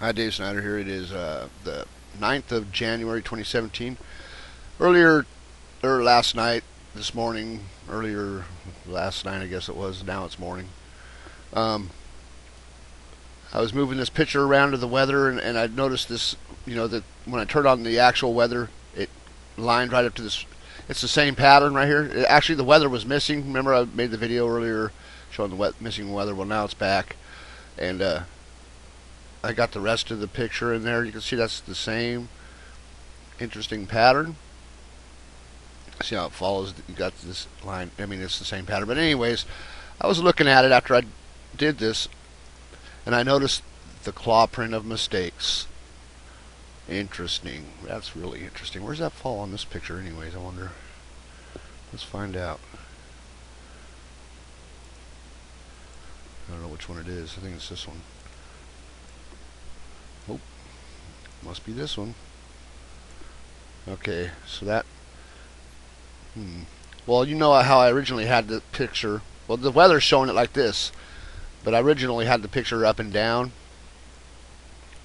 Hi, Dave Snyder here. It is the 9th of January 2017. Earlier, or last night, this morning, earlier last night, I guess it was, now it's morning. Um, I was moving this picture around to the weather, and I noticed this, that when I turned on the actual weather, it lined right up to this. It's the same pattern right here. Actually, the weather was missing. Remember, I made the video earlier showing the missing weather. Well, now it's back. And I got the rest of the picture in there. You can see that's the same interesting pattern. See how it follows? You got this line. I mean, it's the same pattern. But anyways, I was looking at it after I did this, and I noticed the claw print of mistakes. Interesting. That's really interesting. Where's that fall on this picture anyways? I wonder. Let's find out. I don't know which one it is. I think it's this one. Oh, must be this one. Okay, so that. Well, you know how I originally had the picture. Well, the weather's showing it like this, but I originally had the picture up and down,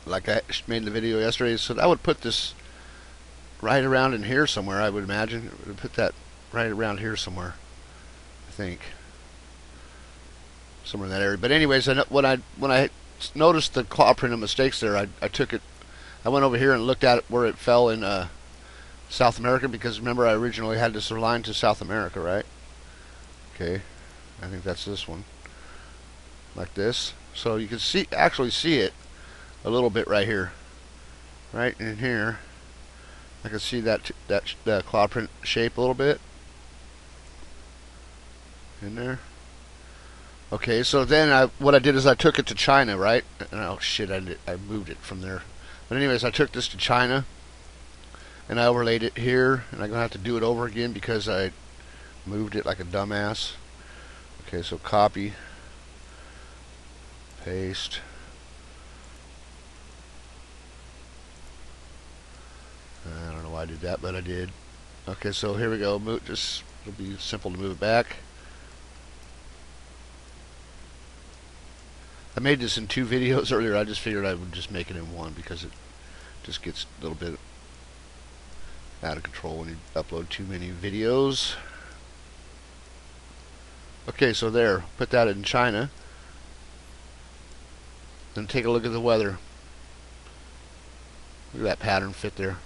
like I made the video yesterday. So I would put this right around in here somewhere. I would imagine. I would put that right around here somewhere. I think somewhere in that area. But anyways, when I noticed the claw print of mistakes there, I took it. I went over here and looked at it where it fell in South America, because remember I originally had this line to South America, right? Okay, I think that's this one, like this. So you can actually see it a little bit right here, right in here. I can see that cloud print shape a little bit in there. Okay, so then what I did is I took it to China, right? And oh shit, I moved it from there. But anyways, I took this to China, and I overlaid it here, and I'm gonna have to do it over again because I moved it like a dumbass. Okay, so copy, paste. I don't know why I did that, but I did. Okay, so here we go. It'll be simple to move it back. I made this in 2 videos earlier. I just figured I would just make it in one because it just gets a little bit out of control when you upload too many videos. Okay, so there. Put that in China. Then take a look at the weather. Look at that pattern fit there.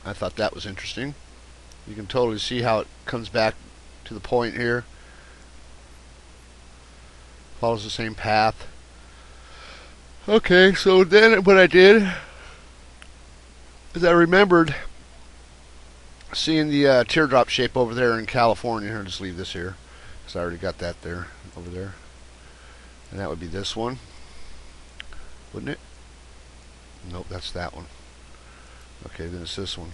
I thought that was interesting. You can totally see how it comes back to the point here. Follows the same path. Okay, so then what I did is I remembered seeing the teardrop shape over there in California. Here, I'll just leave this here because I already got that there, over there. And that would be this one, wouldn't it? Nope, that's that one. Okay, then it's this one.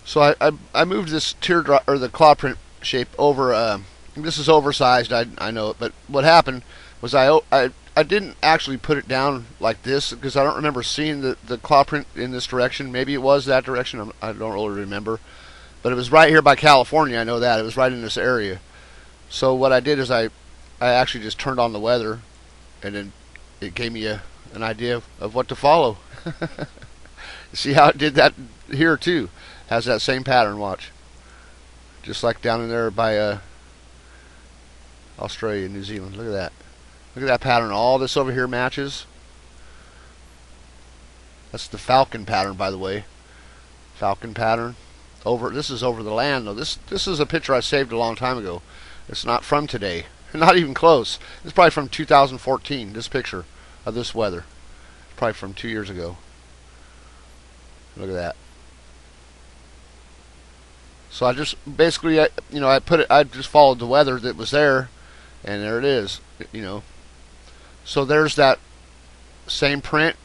So I moved this teardrop, or the claw print shape, over. This is oversized, I know it, but what happened was I didn't actually put it down like this because I don't remember seeing the claw print in this direction. Maybe it was that direction. I don't really remember. But it was right here by California. I know that. It was right in this area. So what I did is I actually just turned on the weather, and then it gave me an idea of what to follow. See how it did that here too? Has that same pattern, watch. Just like down in there by Australia, New Zealand. Look at that. Look at that pattern. All this over here matches. That's the falcon pattern, by the way. Falcon pattern. This is over the land, though. This is a picture I saved a long time ago. It's not from today. Not even close. It's probably from 2014, this picture of this weather. It's probably from 2 years ago. Look at that. So I just basically, I just followed the weather that was there, and there it is, So there's that same print,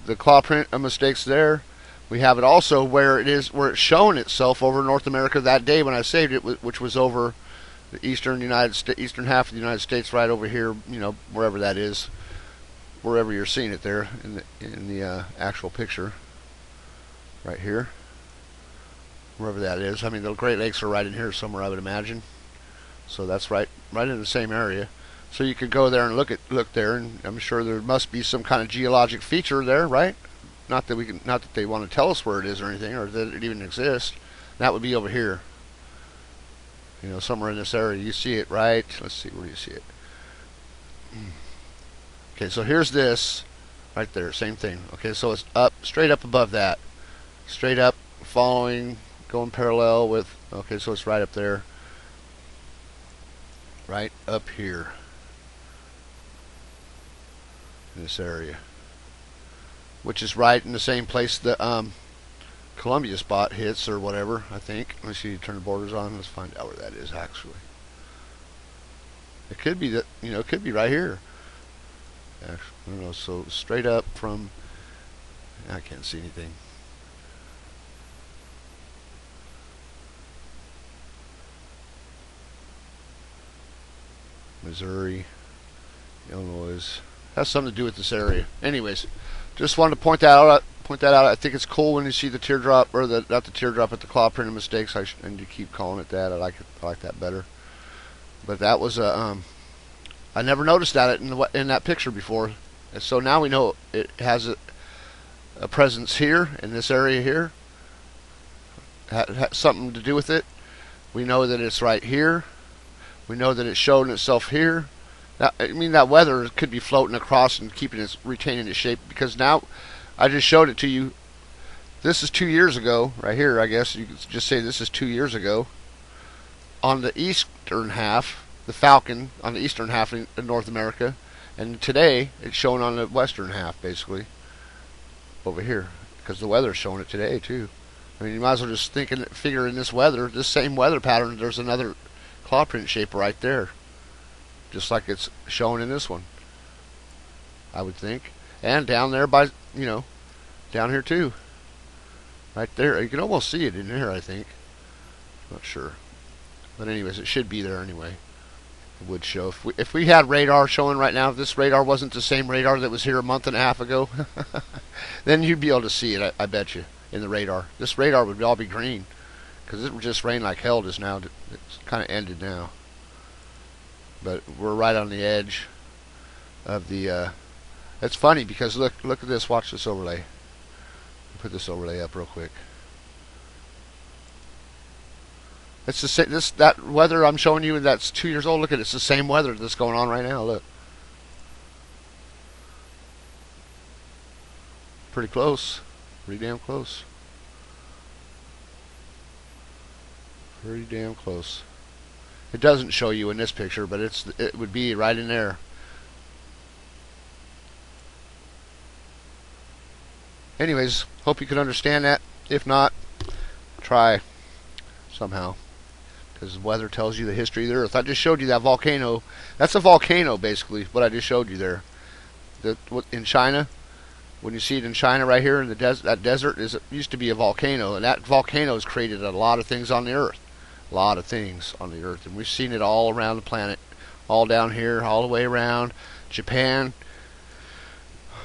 the claw print of mistakes there. We have it also where it's showing itself over North America that day when I saved it, which was over the eastern half of the United States, right over here, wherever that is, wherever you're seeing it there in the actual picture, right here, wherever that is. I mean, the Great Lakes are right in here somewhere, I would imagine. So that's right right in the same area. So you could go there and look there, and I'm sure there must be some kind of geologic feature there, right? Not that they want to tell us where it is or anything, or that it even exists. That would be over here. You know, somewhere in this area. You see it, right? Let's see, where do you see it? Okay, so here's this right there, same thing. Okay, so it's up, straight up above that, straight up, following, going parallel with. Okay, so it's right up there, right up here in this area, which is right in the same place that Columbia spot hits or whatever, I think. Let me see, turn the borders on. Let's find out where that is actually. It could be that, you know, it could be right here. Actually, I don't know. So straight up from, I can't see anything. Missouri, Illinois, has something to do with this area. Anyways, just wanted to point that out. I think it's cool when you see the teardrop, or the not the teardrop, but the claw print of mistakes. And you keep calling it that. I like it. I like that better. But that was a I never noticed that in that picture before. And so now we know it has a presence here in this area here. Has something to do with it. We know that it's right here. We know that it's showing itself here. Now, I mean, that weather could be floating across and retaining its shape, because now I just showed it to you. This is 2 years ago, right here. I guess you could just say this is 2 years ago. On the eastern half, the Falcon on the eastern half in North America, and today it's showing on the western half, basically over here, because the weather's showing it today too. I mean, you might as well just figure in this weather, this same weather pattern, there's another claw print shape right there, just like it's shown in this one, I would think. And down there by, you know, down here too, right there. You can almost see it in here, I think. Not sure, but anyways, it should be there anyway. It would show if we had radar showing right now. If this radar wasn't the same radar that was here a month and a half ago, then you'd be able to see it. I bet you in the radar. This radar would all be green, because it would just rain like hell just now. It's kind of ended now, but we're right on the edge of the. It's funny because look at this. Watch this overlay. Put this overlay up real quick. It's the same. That weather I'm showing you, that's 2 years old. Look at it. It's the same weather that's going on right now. Look, pretty close. Pretty damn close. Pretty damn close. It doesn't show you in this picture, but it would be right in there. Anyways, hope you can understand that. If not, try somehow, because the weather tells you the history of the Earth. I just showed you that volcano. That's a volcano, basically, what I just showed you there. In China, when you see it in China right here in the that desert, it used to be a volcano, and that volcano has created a lot of things on the Earth. A lot of things on the Earth, and we've seen it all around the planet, all down here, all the way around Japan,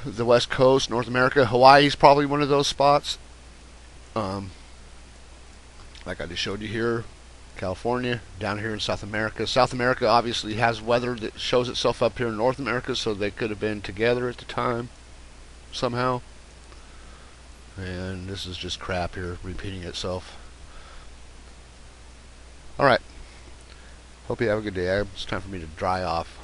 the West Coast, North America. Hawaii's probably one of those spots. Like I just showed you here, California, down here in South America. South America obviously has weather that shows itself up here in North America, so they could have been together at the time somehow. And this is just crap here, repeating itself. Alright. Hope you have a good day. It's time for me to dry off.